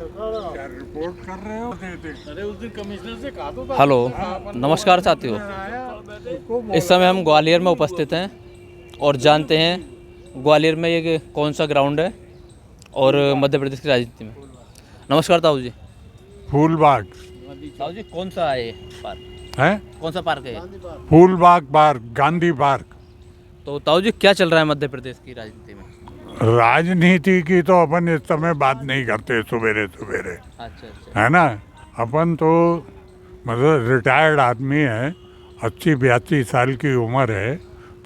क्या रिपोर्ट कर रहे हो? अरे उस दिन कमिश्नर से कहा तो था। हेलो, नमस्कार साथियों। इस समय हम ग्वालियर में उपस्थित हैं और जानते हैं ग्वालियर में ये कौन सा ग्राउंड है और मध्य प्रदेश की राजनीति में। नमस्कार ताऊ जी। फूलबाग ताऊ जी, कौन सा है ये पार्क? है, कौन सा पार्क है ये? Phoolbagh park, Gandhi park. तो ताऊ जी, क्या चल रहा है मध्य प्रदेश की राजनीति में? राजनीति की तो अपन इस समय बात नहीं करते सवेरे सवेरे, अच्छा अच्छा। है ना। अपन तो मतलब रिटायर्ड आदमी है, 80-82 साल की उम्र है,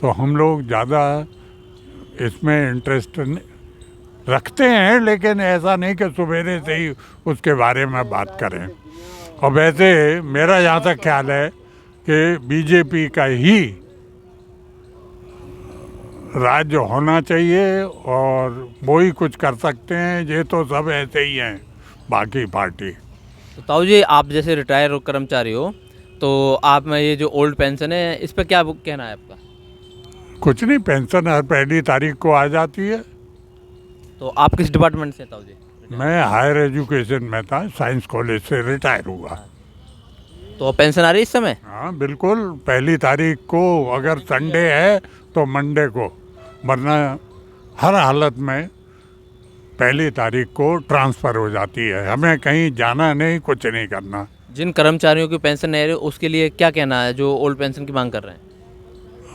तो हम लोग ज़्यादा इसमें इंटरेस्ट रखते हैं, लेकिन ऐसा नहीं कि सवेरे से ही उसके बारे में बात करें। और वैसे मेरा यहाँ तक ख्याल है कि बीजेपी का ही राज्य होना चाहिए और वो ही कुछ कर सकते हैं। ये तो सब ऐसे ही हैं बाकी पार्टी। तो ताऊ जी, आप जैसे रिटायर कर्मचारी हो, तो आप में ये जो ओल्ड पेंशन है, इस पर क्या कहना है आपका? कुछ नहीं, पेंशन हर पहली तारीख को आ जाती है। तो आप किस डिपार्टमेंट से हैं ताऊ जी? मैं हायर एजुकेशन में था, साइंस कॉलेज से रिटायर हुआ। तो पेंशन आ रही है इस समय? हाँ बिल्कुल, पहली तारीख को, अगर संडे है तो मंडे को, वरना हर हालत में पहली तारीख को ट्रांसफ़र हो जाती है। हमें कहीं जाना नहीं, कुछ नहीं करना। जिन कर्मचारियों की पेंशन नहीं आ रही, उसके लिए क्या कहना है जो ओल्ड पेंशन की मांग कर रहे हैं?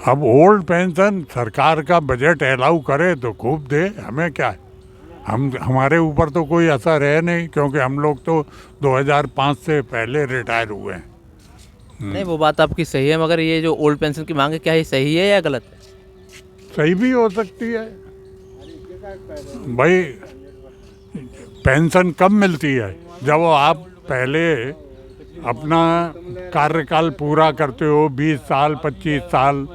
अब ओल्ड पेंशन सरकार का बजट अलाउ करे तो खूब दे, हमें क्या है। हमारे ऊपर तो कोई असर है नहीं, क्योंकि हम लोग तो 2005 से पहले रिटायर हुए हैं। नहीं, वो बात आपकी सही है, मगर ये जो ओल्ड पेंशन की मांग है, क्या ये सही है या गलत है? सही भी हो सकती है भाई। पेंशन कब मिलती है? जब आप पहले अपना कार्यकाल पूरा करते हो, 20 साल, 25 साल,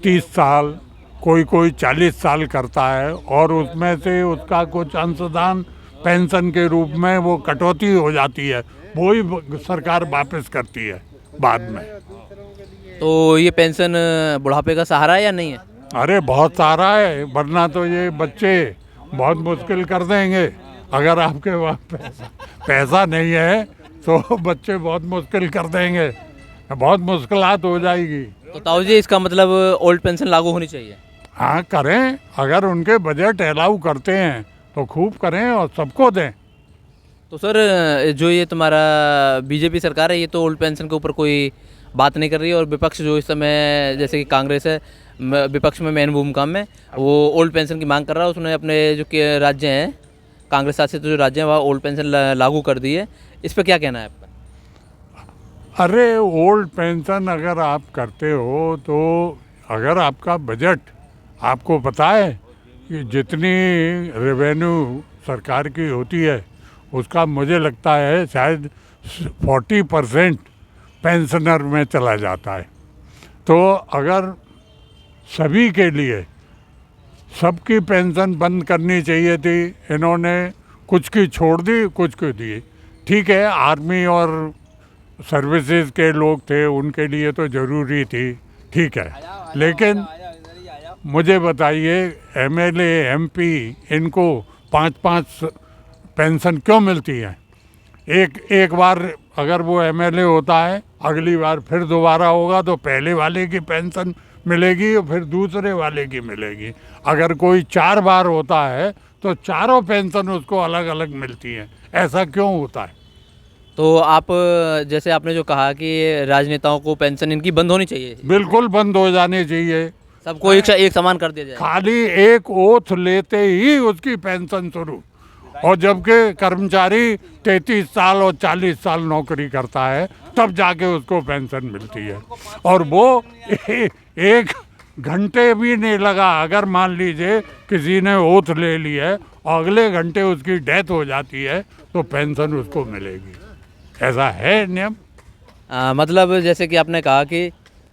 30 साल, कोई 40 साल करता है, और उसमें से उसका कुछ अंशदान पेंशन के रूप में वो कटौती हो जाती है, वो ही सरकार वापस करती है बाद में। तो ये पेंशन बुढ़ापे का सहारा है या नहीं है? अरे बहुत सारा है, वरना तो ये बच्चे बहुत मुश्किल कर देंगे। अगर आपके पास पैसा नहीं है तो बच्चे बहुत मुश्किल कर देंगे, बहुत मुश्किलात हो जाएगी। तो ताऊ जी, इसका मतलब ओल्ड पेंशन लागू होनी चाहिए? हाँ करें, अगर उनके बजट अलाउ करते हैं तो खूब करें और सबको दें। तो सर, जो ये तुम्हारा बीजेपी सरकार है, ये तो ओल्ड पेंशन के ऊपर कोई बात नहीं कर रही है, और विपक्ष जो इस समय जैसे कि कांग्रेस है, विपक्ष में मेन भूमिका में, वो ओल्ड पेंशन की मांग कर रहा है। उसने अपने जो के राज्य हैं, कांग्रेस शासित जो राज्य हैं, वहाँ ओल्ड पेंशन लागू कर दी है। इस पर क्या कहना है आपका? अरे ओल्ड पेंशन अगर आप करते हो, तो अगर आपका बजट, आपको पता है कि जितनी रेवेन्यू सरकार की होती है, उसका मुझे लगता है शायद 40% पेंशनर में चला जाता है। तो अगर सभी के लिए सबकी पेंशन बंद करनी चाहिए थी, इन्होंने कुछ की छोड़ दी, कुछ की दी। ठीक है, आर्मी और सर्विसेज के लोग थे, उनके लिए तो ज़रूरी थी, ठीक है, लेकिन मुझे बताइए, एमएलए, एमपी, इनको 5-5 पेंशन क्यों मिलती है? एक बार अगर वो एमएलए होता है, अगली बार फिर दोबारा होगा तो पहले वाले की पेंशन मिलेगी और फिर दूसरे वाले की मिलेगी। अगर कोई 4 बार होता है तो चारों पेंशन उसको अलग अलग मिलती हैं। ऐसा क्यों होता है? तो आप, जैसे आपने जो कहा कि राजनेताओं को पेंशन इनकी बंद होनी चाहिए, बिल्कुल बंद हो जानी चाहिए। सबको एक समान कर दिया जाए। खाली एक ओथ लेते ही उसकी पेंशन शुरू, और जबकि कर्मचारी 33 साल और 40 साल नौकरी करता है, तब जाके उसको पेंशन मिलती है। और वो एक घंटे भी नहीं लगा, अगर मान लीजिए किसी ने ओथ ले ली है और अगले घंटे उसकी डेथ हो जाती है, तो पेंशन उसको मिलेगी। ऐसा है नियम। मतलब जैसे कि आपने कहा कि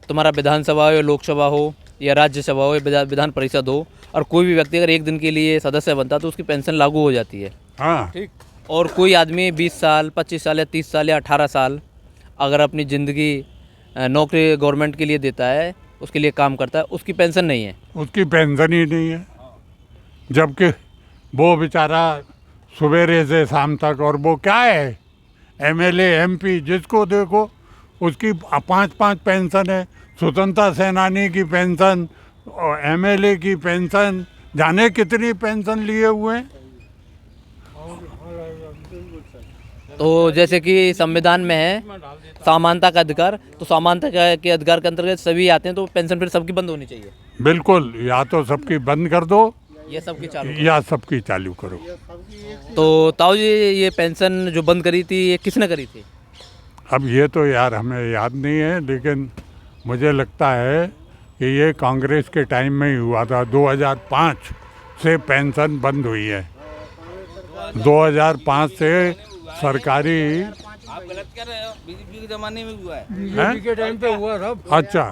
तुम्हारा विधानसभा हो या लोकसभा हो या राज्यसभा हो या विधान परिषद हो, और कोई भी व्यक्ति अगर एक दिन के लिए सदस्य बनता है तो उसकी पेंशन लागू हो जाती है। हाँ ठीक। और कोई आदमी 20 साल, 25 साल या 30 साल या 18 साल अगर अपनी ज़िंदगी नौकरी गवर्नमेंट के लिए देता है, उसके लिए काम करता है, उसकी पेंशन नहीं है। उसकी पेंशन ही नहीं है, जबकि वो बेचारा सवेरे से शाम तक। और वो क्या है, एमएलए एमपी जिसको देखो उसकी 5-5 पेंशन है। स्वतंत्रता सेनानी की पेंशन और एमएलए की पेंशन, जाने कितनी पेंशन लिए हुए हैं। तो जैसे कि संविधान में है समानता का अधिकार, तो समानता के अधिकार के अंतर्गत सभी आते हैं, तो पेंशन फिर सबकी बंद होनी चाहिए। बिल्कुल, या तो सबकी बंद कर दो ये सबकी चालू। या सबकी चालू करो। तो ताऊ जी, ये पेंशन जो बंद करी थी ये किसने करी थी? अब ये तो यार हमें याद नहीं है, लेकिन मुझे लगता है कि ये कांग्रेस के टाइम में ही हुआ था। 2005 से पेंशन बंद हुई है। 2005 से सरकारी। आप गलत कर रहे हो, बीजेपी के जमाने में हुआ है। बीजेपी के टाइम पे हुआ था। अच्छा,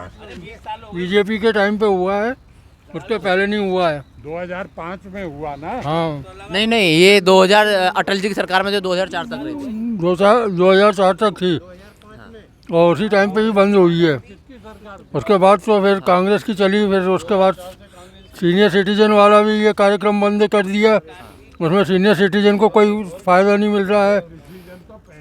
बीजेपी के टाइम पे हुआ है, उसके पहले नहीं हुआ है। 2005 में हुआ ना। हाँ, नहीं नहीं, ये 2000 अटल जी की सरकार में जो 2004 तक रही थी। 2004 तक थी और उसी टाइम पे ही बंद हुई है। उसके बाद तो फिर कांग्रेस की चली, फिर उसके बाद सीनियर सिटीजन वाला भी ये कार्यक्रम बंद कर दिया। उसमें सीनियर सिटीजन को कोई फ़ायदा नहीं मिल रहा है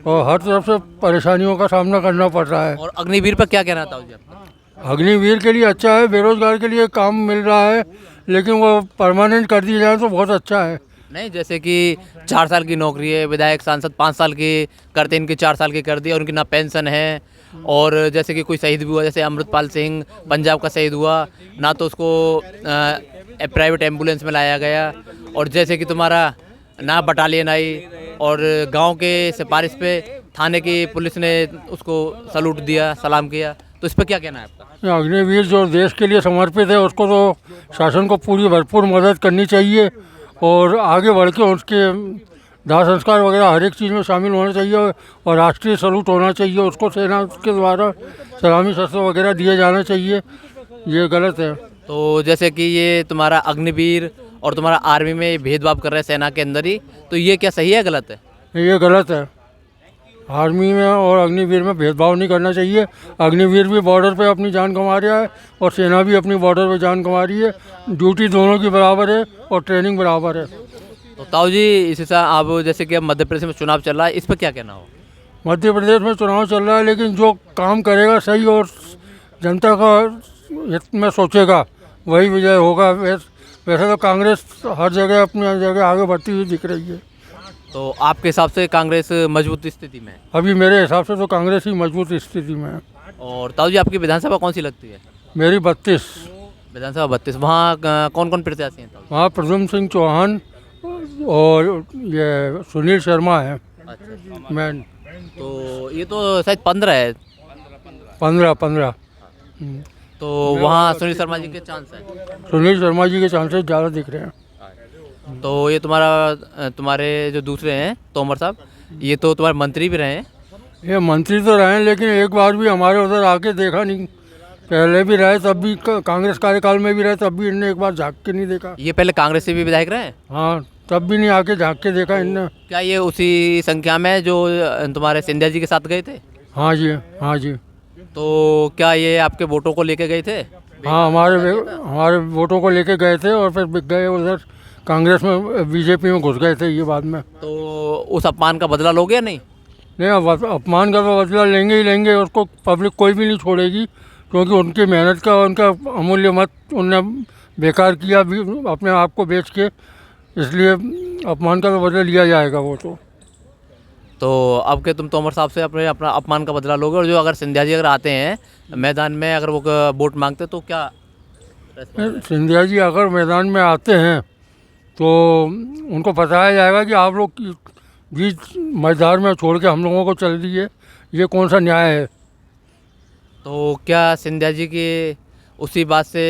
और हर तरफ से परेशानियों का सामना करना पड़ रहा है। और अग्निवीर पर क्या कहना था ताऊ जी आपका? अग्निवीर के लिए अच्छा है, बेरोजगार के लिए काम मिल रहा है, लेकिन वो परमानेंट कर दिया जाए तो बहुत अच्छा है। नहीं, जैसे कि 4 साल की नौकरी है, विधायक सांसद 5 साल की करते, इनकी 4 साल की कर दी और उनकी ना पेंशन है। और जैसे कि कोई शहीद भी हुआ, जैसे अमृतपाल सिंह पंजाब का शहीद हुआ, ना तो उसको प्राइवेट एम्बुलेंस में लाया गया। और जैसे कि तुम्हारा ना बटालियन आई, और गांव के सिफारिश पे थाने की पुलिस ने उसको सलूट दिया, सलाम किया। तो इस पर क्या कहना है आपका? अग्निवीर जो देश के लिए समर्पित है, उसको तो शासन को पूरी भरपूर मदद करनी चाहिए और आगे बढ़ के उसके दाह संस्कार वगैरह हर एक चीज़ में शामिल होना चाहिए और राष्ट्रीय सलूट होना चाहिए। उसको सेना के द्वारा सलामी शस्त्र वगैरह दिए जाना चाहिए। ये गलत है। तो जैसे कि ये तुम्हारा अग्निवीर और तुम्हारा आर्मी में भेदभाव कर रहे हैं सेना के अंदर ही, तो ये क्या सही है गलत है? ये गलत है। आर्मी में और अग्निवीर में भेदभाव नहीं करना चाहिए। अग्निवीर भी बॉर्डर पे अपनी जान गंवा रहा है और सेना भी अपनी बॉर्डर पे जान गंवा रही है। ड्यूटी दोनों की बराबर है और ट्रेनिंग बराबर है। तो ताऊ जी, इसी से आप जैसे कि अब मध्य प्रदेश में चुनाव चल रहा है, इस पर क्या कहना हो? मध्य प्रदेश में चुनाव चल रहा है, लेकिन जो काम करेगा सही और जनता का हित में सोचेगा वही विजय होगा। वैसे तो कांग्रेस हर जगह अपनी जगह आगे बढ़ती हुई दिख रही है। तो आपके हिसाब से कांग्रेस मजबूत स्थिति में है? अभी मेरे हिसाब से तो कांग्रेस ही मजबूत स्थिति में है। और ताऊ जी, आपकी विधानसभा कौन सी लगती है? मेरी 32। विधानसभा 32। वहाँ कौन कौन प्रत्याशी हैं ताऊ जी? वहाँ प्रद्युम्न सिंह चौहान और ये सुनील शर्मा है अच्छा, मैन। तो ये तो शायद 15 है। 15। तो वहाँ सुनील शर्मा जी के चांस है। सुनील शर्मा जी के चांसेस ज़्यादा दिख रहे हैं। तो ये तुम्हारे जो दूसरे हैं तोमर साहब, ये तो तुम्हारे मंत्री भी रहे हैं। ये मंत्री तो रहे, लेकिन एक बार भी हमारे उधर आके देखा नहीं। पहले भी रहे, तब भी कांग्रेस कार्यकाल में भी रहे, तब भी इनने एक बार झाँक के नहीं देखा। ये पहले कांग्रेस से भी विधायक रहे हैं? हाँ, तब भी नहीं आके झाँक के देखा इनने। क्या ये उसी संख्या में जो तुम्हारे सिंधिया जी के साथ गए थे? हाँ जी, हाँ जी। तो क्या ये आपके वोटों को लेके गए थे? हाँ, हमारे वोटों को लेके गए थे और फिर बिक गए उधर कांग्रेस में, बीजेपी में घुस गए थे ये बाद में। तो उस अपमान का बदला लोगे या नहीं? नहीं, अब अपमान का तो बदला लेंगे ही लेंगे। उसको पब्लिक कोई भी नहीं छोड़ेगी, क्योंकि उनकी मेहनत का, उनका अमूल्य मत उनने बेकार किया भी अपने आप को बेच के। इसलिए अपमान का तो बदला लिया जाएगा वो तो अब के तुम तोमर साहब से अपना अपमान का बदला लोगे? और जो अगर सिंधिया जी अगर आते हैं मैदान में, अगर वो वोट मांगते तो क्या? सिंधिया जी अगर मैदान में आते हैं तो उनको बताया जाएगा कि आप लोग बीच मैदान में छोड़ के हम लोगों को चल दिए, ये कौन सा न्याय है। तो क्या सिंधिया जी की उसी बात से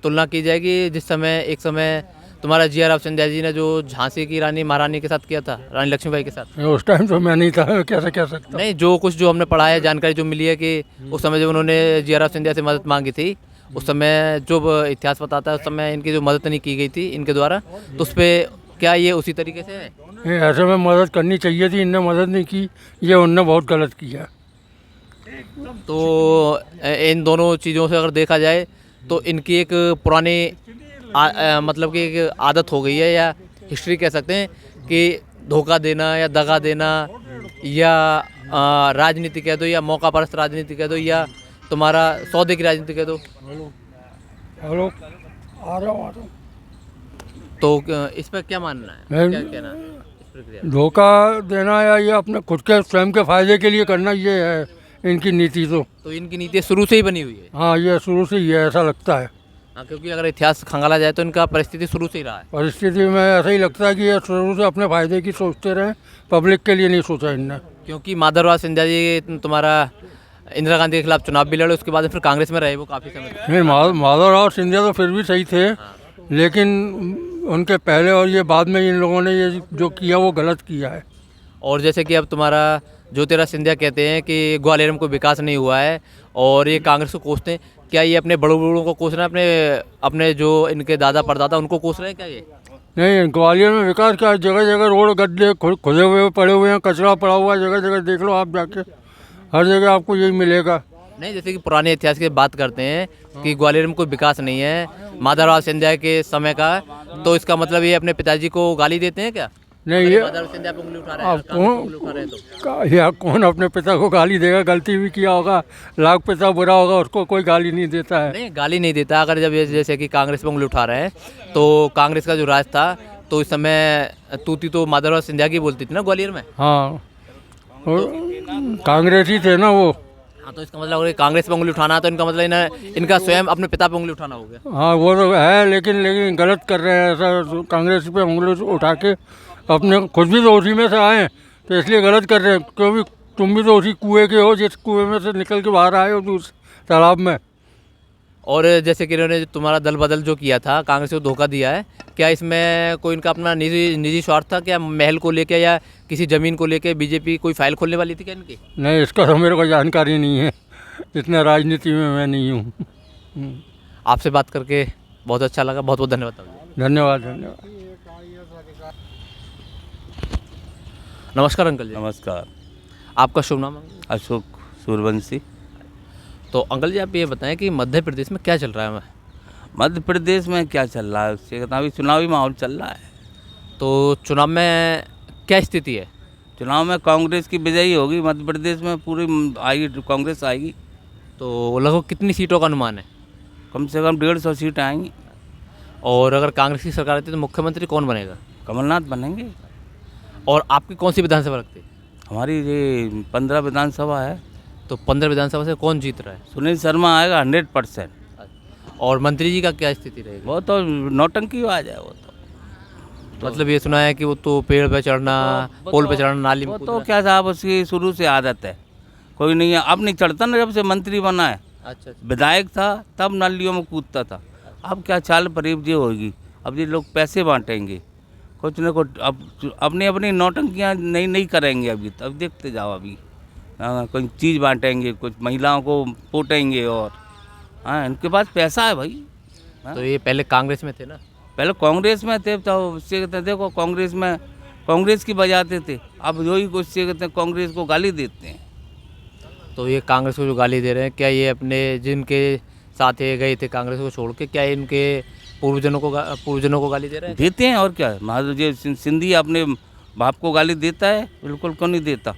तुलना की जाएगी जिस समय एक समय तुम्हारा जी.आर. राव सिंधिया जी ने जो झांसी की रानी महारानी के साथ किया था, रानी लक्ष्मीबाई के साथ? उस टाइम तो मैं नहीं था, कैसे कह सकता। नहीं, जो हमने पढ़ा है, जानकारी जो मिली है कि उस समय जब उन्होंने जी.आर. राव सिंधिया से मदद मांगी थी, उस समय जो इतिहास बताता है उस समय इनकी जो मदद नहीं की गई थी इनके द्वारा, तो उस पर क्या ये उसी तरीके से है? ऐसे में मदद करनी चाहिए थी, इनने मदद नहीं की, ये उनने बहुत गलत किया। तो इन दोनों चीज़ों से अगर देखा जाए तो इनकी एक पुरानी मतलब कि एक आदत हो गई है, या हिस्ट्री कह सकते हैं कि धोखा देना या दगा देना या राजनीति कह दो या मौका परस्त राजनीति कह दो या तुम्हारा सौदे की राजनीति कह दो, हेलो आ रहा हूँ। तो इस पर क्या मानना है, मैं- क्या कहना है इस प्रक्रिया? धोखा देना या ये अपने खुद के स्वयं के फायदे के लिए करना, ये है इनकी नीति। तो इनकी नीति शुरू से ही बनी हुई है। हाँ, ये शुरू से ही है, ऐसा लगता है। हाँ, क्योंकि अगर इतिहास खंगाला जाए तो इनका परिस्थिति शुरू से ही रहा है। परिस्थिति में ऐसा ही लगता है कि ये शुरू से अपने फायदे की सोचते रहे, पब्लिक के लिए नहीं सोचा इनने। क्योंकि माधवराव सिंधिया जी तुम्हारा इंदिरा गांधी के खिलाफ चुनाव भी लड़े, उसके बाद फिर कांग्रेस में रहे वो काफ़ी समय तक। नहीं, माधवराव सिंधिया तो फिर भी सही थे, लेकिन उनके पहले और ये बाद में इन लोगों ने ये जो किया वो गलत किया है। और जैसे कि अब तुम्हारा ज्योतिरादित्य सिंधिया कहते हैं कि ग्वालियर में कोई विकास नहीं हुआ है और ये कांग्रेस को कोसते हैं, क्या ये अपने बड़ों बूढ़ों को कोस रहे हैं, अपने अपने जो इनके दादा परदादा उनको कोस रहे हैं क्या ये? नहीं, ग्वालियर में विकास का जगह जगह रोड गड्ढे खुदे हुए पड़े हुए हैं, कचरा पड़ा हुआ है, जगह जगह देख लो आप जाके, हर जगह आपको यही मिलेगा। नहीं, जैसे कि पुराने इतिहास की बात करते हैं कि ग्वालियर में कोई विकास नहीं है माधवराव सिंधिया के समय का, तो इसका मतलब ये अपने पिताजी को गाली देते हैं क्या? नहीं, ये माधवराव सिंधिया पे उंगली उठा रहे हैं, आप कांग्रेस पे उंगली उठा रहे हैं तो या कौन अपने पिता को गाली देगा? गलती भी किया होगा, लाख पिता बुरा होगा, उसको कोई गाली नहीं देता है। नहीं, गाली नहीं देता। अगर जब जैसे कि कांग्रेस पे उंगली उठा रहे हैं तो कांग्रेस का जो राज था तो इस समय तूती तो माधवराव सिंधिया की बोलती थी ना ग्वालियर में। हाँ, और कांग्रेसी थे ना वो। हाँ, तो इसका मतलब अगर कांग्रेस पे उंगली उठाना तो इनका मतलब इनका स्वयं अपने पिता पे उंगली उठाना हो गया। हाँ, वो तो है, लेकिन गलत कर रहे हैं ऐसा। कांग्रेस पे उंगली उठा के अपने खुद भी तो उसी में से आए, तो इसलिए गलत कर रहे हैं, क्योंकि तुम भी तो उसी कुएं के हो जिस कुएं में से निकल के बाहर आए हो, उस तालाब में। और जैसे कि इन्होंने तुम्हारा दल बदल जो किया था, कांग्रेस को धोखा दिया है, क्या इसमें कोई इनका अपना निजी स्वार्थ था क्या? महल को लेके या किसी ज़मीन को लेके बीजेपी कोई फाइल खोलने वाली थी क्या इनकी? नहीं, इसका तो मेरे को जानकारी नहीं है, इतना राजनीति में मैं नहीं हूँ। आपसे बात करके बहुत अच्छा लगा, बहुत बहुत धन्यवाद। धन्यवाद, धन्यवाद। नमस्कार अंकल जी। नमस्कार। आपका शुभ नाम अंकल? अशोक सूर्यवंशी। तो अंकल जी आप ये बताएं कि मध्य प्रदेश में क्या चल रहा है? मध्य प्रदेश में क्या चल रहा है? उससे कहता अभी चुनावी माहौल चल रहा है। तो चुनाव में क्या स्थिति है? चुनाव में कांग्रेस की विजयी होगी मध्य प्रदेश में, पूरी आएगी, कांग्रेस आएगी। तो लगभग कितनी सीटों का अनुमान है? कम से कम 150 सीटें आएंगी। और अगर कांग्रेस की सरकार आती है तो मुख्यमंत्री कौन बनेगा? कमलनाथ बनेंगे। और आपकी कौन सी विधानसभा लगती है? हमारी ये 15 विधानसभा है। तो 15 विधानसभा से कौन जीत रहा है? सुनील शर्मा आएगा 100%। और मंत्री जी का क्या स्थिति रहेगी? वो तो नौटंकी आ जाए। वो तो मतलब ये सुना है कि वो तो पेड़ पे चढ़ना, पोल पे चढ़ना, नाली में वो तो कूदना। क्या साहब, उसकी शुरू से आदत है। कोई नहीं है, अब नहीं चढ़ता ना, जब से मंत्री बना है। अच्छा। विधायक था तब नालियों में कूदता था। अब क्या चाल फरेब ये होगी, अब ये लोग पैसे बांटेंगे, कुछ न कुछ अब अपनी अपनी नौटंकियाँ नहीं करेंगे। अभी तब देखते जाओ, अभी कोई चीज़ बांटेंगे, कुछ महिलाओं को पोटेंगे, और हाँ इनके पास पैसा है भाई। तो ये पहले कांग्रेस में थे ना? पहले कांग्रेस में थे तो उससे कहते देखो, कांग्रेस में कांग्रेस की बजाते थे, अब जो ही कुछ से कहते हैं कांग्रेस को गाली देते हैं। तो ये कांग्रेस को जो गाली दे रहे हैं, क्या ये अपने जिनके साथ ये गए थे कांग्रेस को छोड़ के, क्या ये इनके पूर्वजनों को गाली दे रहे हैं? देते हैं, और क्या है। महाराज सिंधिया अपने बाप को गाली देता है? बिल्कुल क्यों नहीं देता।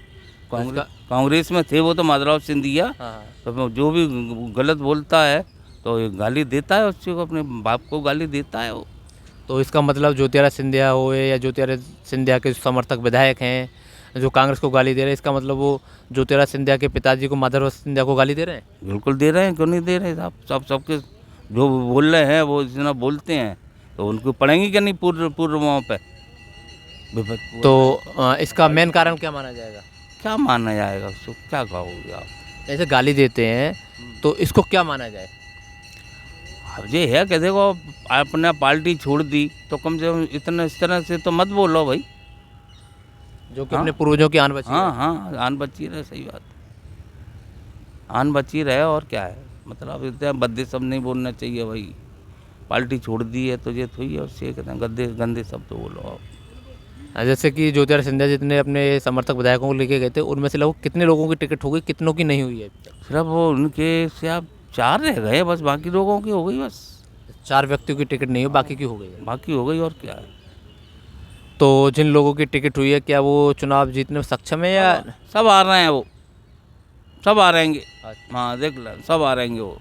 कांग्रेस में थे वो तो माधवराव सिंधिया, हाँ। तो जो भी गलत बोलता है तो ये गाली देता है, उससे को अपने बाप को गाली देता है वो। तो इसका मतलब ज्योतिरादित्य सिंधिया हो या ज्योतिरादित्य सिंधिया के समर्थक विधायक हैं जो कांग्रेस को गाली दे रहे हैं, इसका मतलब वो ज्योतिरादित्य सिंधिया के पिताजी को, माधवराव सिंधिया को गाली दे रहे हैं? बिल्कुल दे रहे हैं, क्यों नहीं दे रहे साहब। सबके जो बोल रहे हैं वो जितना बोलते हैं तो उनको पड़ेंगे क्या नहीं पूर्व वहाँ पे। तो इसका मेन कारण क्या माना जाएगा? क्या माना जाएगा उसको, क्या कहोगे आप? ऐसे गाली देते हैं तो इसको क्या माना जाए? अब ये है कि देखो, अपना पार्टी छोड़ दी तो कम से कम इतना इस तरह से तो मत बोलो भाई, जो कि अपने पूर्वजों की आन बची है। हाँ, आन बची रहे, सही बात, आन बची रहे। और क्या है, मतलब इतना बद्दे सब नहीं बोलना चाहिए भाई। पार्टी छोड़ दी है तो ये थोड़ी है, उससे कहते हैं गंदे शब्द बोलो आप। जैसे कि ज्योतिरादित्य सिंधिया जितने अपने समर्थक विधायकों को लेके गए थे, उनमें से लगभग कितने लोगों की टिकट हो गई, कितनों की नहीं हुई है अभी तक? सिर्फ वो उनके से आप 4 रह गए बस, बाकी लोगों की हो गई बस। 4 व्यक्तियों की टिकट नहीं हो, बाकी की हो गई है। बाकी हो गई, और क्या है। तो जिन लोगों की टिकट हुई है क्या वो चुनाव जीतने में सक्षम है या सब आ रहे हैं वो, सब आ रहेंगे। हाँ देख लो, सब आ रहेंगे वो।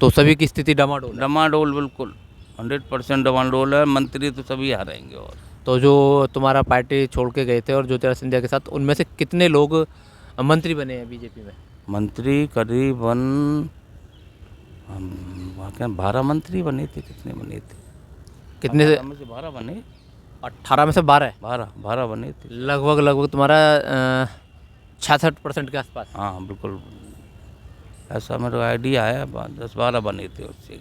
तो सभी की स्थिति डमाडोल है? डमाडोल बिल्कुल 100% डमाडोल है। मंत्री तो सभी आ रहेंगे। और तो जो तुम्हारा पार्टी छोड़ के गए थे और ज्योतिरादित्य सिंधिया के साथ, उनमें से कितने लोग मंत्री बने हैं बीजेपी में? मंत्री करीबन 12 मंत्री बने थे। कितने बने थे? कितने से? 18 में से 12 बने। 18 में से 12? 12 बने थे। लगभग तुम्हारा 66% के आसपास। हाँ बिल्कुल, ऐसा मेरा आइडिया है। 10-12 बने थे उससे।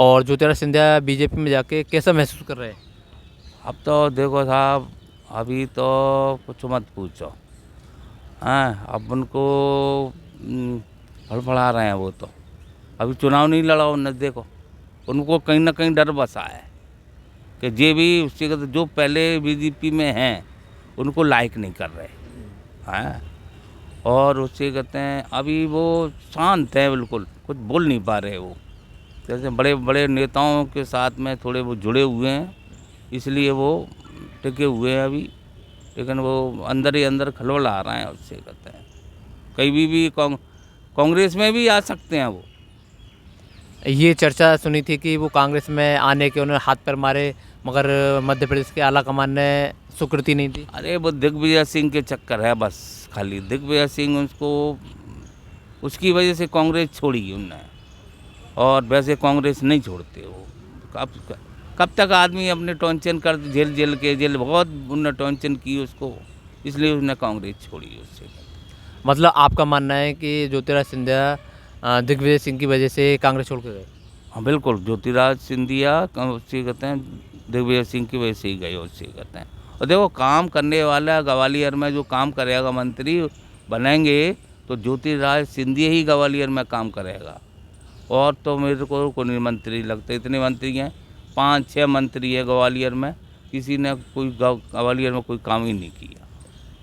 और ज्योतिरादित्य सिंधिया बीजेपी में जाके कैसा महसूस कर रहे हैं? अब तो देखो साहब, अभी तो कुछ मत पूछो। हाँ, अब उनको फड़फड़ा रहे हैं वो तो। अभी चुनाव नहीं लड़ा उन्होंने, देखो उनको कहीं ना कहीं डर बसा है कि जे भी उससे कहते जो पहले बीजेपी में हैं उनको लाइक नहीं कर रहे हैं। और उससे कहते हैं अभी वो शांत हैं, बिल्कुल कुछ बोल नहीं पा रहे वो। जैसे बड़े बड़े नेताओं के साथ में थोड़े वो जुड़े हुए हैं, इसलिए वो टिके हुए हैं अभी। लेकिन वो अंदर ही अंदर खलबल आ रहे हैं उससे कहते हैं। कहीं भी कांग्रेस में भी आ सकते हैं वो। ये चर्चा सुनी थी कि वो कांग्रेस में आने के उन्होंने हाथ पैर मारे, मगर मध्य प्रदेश के आला कमान ने स्वीकृति नहीं दी। अरे वो दिग्विजय सिंह के चक्कर है बस, खाली दिग्विजय सिंह उसको, उसकी वजह से कांग्रेस छोड़ी उनने। और वैसे कांग्रेस नहीं छोड़ते वो। कब तक आदमी अपने टॉन्चन कर जेल बहुत उनने टॉन्चन की उसको, इसलिए उसने कांग्रेस छोड़ी उससे। मतलब आपका मानना है कि ज्योतिरादित्य सिंधिया दिग्विजय सिंह की वजह से कांग्रेस छोड़ के गए? हाँ बिल्कुल, ज्योतिरादित्य सिंधिया उससे कहते हैं दिग्विजय सिंह की वजह से ही गए उससे कहते हैं। और देखो काम करने वाला ग्वालियर में जो काम करेगा, मंत्री बनेंगे तो ज्योतिरादित्य सिंधिया ही ग्वालियर में काम करेगा। और तो मेरे को कोई मंत्री लगते, इतने मंत्री हैं, 5-6 मंत्री है ग्वालियर में, किसी ने कोई ग्वालियर में कोई काम ही नहीं किया।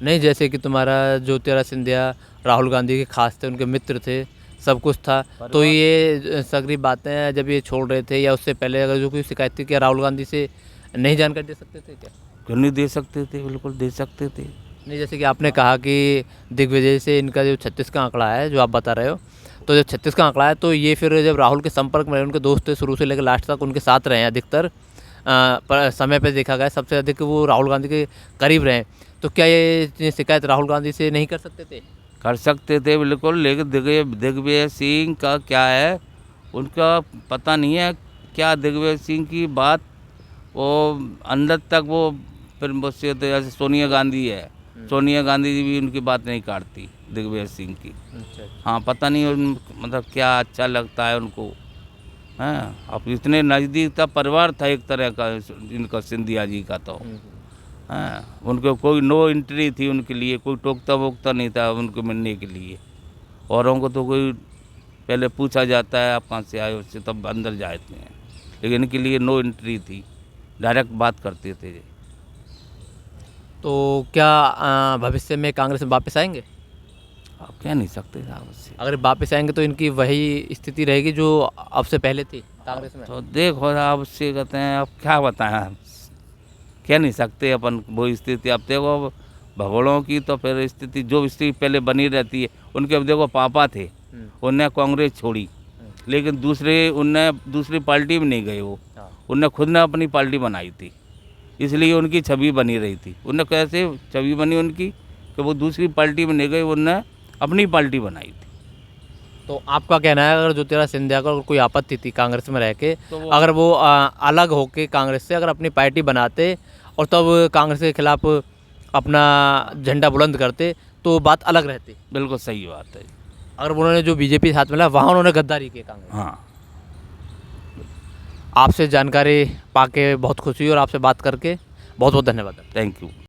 नहीं, जैसे कि तुम्हारा ज्योतिरादित्य सिंधिया राहुल गांधी के खास थे, उनके मित्र थे, सब कुछ था। तो ये सगरी बातें जब ये छोड़ रहे थे या उससे पहले अगर जो कोई शिकायत थी, क्या राहुल गांधी से नहीं जानकारी दे सकते थे क्या? क्यों नहीं दे सकते थे, बिल्कुल दे सकते थे। नहीं, जैसे कि आपने कहा कि दिग्विजय से इनका जो 36 का आंकड़ा है जो आप बता रहे हो, तो जब 36 का आंकड़ा है तो ये फिर जब राहुल के संपर्क में रहे, उनके दोस्त थे शुरू से लेकर लास्ट तक उनके साथ रहे हैं अधिकतर पर समय पे देखा गया सबसे अधिक वो राहुल गांधी के करीब रहे। तो क्या ये शिकायत राहुल गांधी से नहीं कर सकते थे? कर सकते थे बिल्कुल, लेकिन दिग्विजय सिंह का क्या है, उनका पता नहीं है क्या दिग्विजय सिंह की बात वो अंदर तक वो फिर मुझसे, तो जैसे सोनिया गांधी है, सोनिया गांधी जी भी उनकी बात नहीं काटती दिग्विजय सिंह की। हाँ पता नहीं मतलब क्या अच्छा लगता है उनको। हैं, अब इतने नज़दीक था, परिवार था एक तरह का इनका, सिंधिया जी का। तो हाँ, उनको कोई नो एंट्री थी उनके लिए, कोई टोकता वोकता नहीं था उनको मिलने के लिए। औरों को तो कोई पहले पूछा जाता है आप कहाँ से आए, उससे तब अंदर जाते हैं, लेकिन इनके लिए नो एंट्री थी, डायरेक्ट बात करते थे। तो क्या भविष्य में कांग्रेस में वापस आएंगे? आप कह नहीं सकते साहब उससे। अगर वापस आएंगे तो इनकी वही स्थिति रहेगी जो अब से पहले थी कांग्रेस में? तो देखो साहब, उससे कहते हैं अब क्या बताएं, कह नहीं सकते अपन वो स्थिति। अब देखो भगोड़ों की तो फिर स्थिति जो स्थिति पहले बनी रहती है। उनके अब देखो पापा थे, उनने कांग्रेस छोड़ी, लेकिन उनने दूसरी पार्टी में नहीं गए वो, उनने खुद ने अपनी पार्टी बनाई थी, इसलिए उनकी छवि बनी रही थी। उनने कैसे छवि बनी उनकी कि वो दूसरी पार्टी में नहीं गए, उनने अपनी पार्टी बनाई थी। तो आपका कहना है अगर ज्योतिरादित्य सिंधिया को कोई आपत्ति थी कांग्रेस में रह के, तो अगर वो अलग होके कांग्रेस से अगर अपनी पार्टी बनाते और तब कांग्रेस के खिलाफ अपना झंडा बुलंद करते तो बात अलग रहती? बिल्कुल सही बात है। अगर उन्होंने जो बीजेपी साथ मिला वहाँ उन्होंने गद्दारी की कांग्रेस। हाँ, आपसे जानकारी पाके बहुत खुशी हुई और आपसे बात करके बहुत बहुत धन्यवाद। Thank you.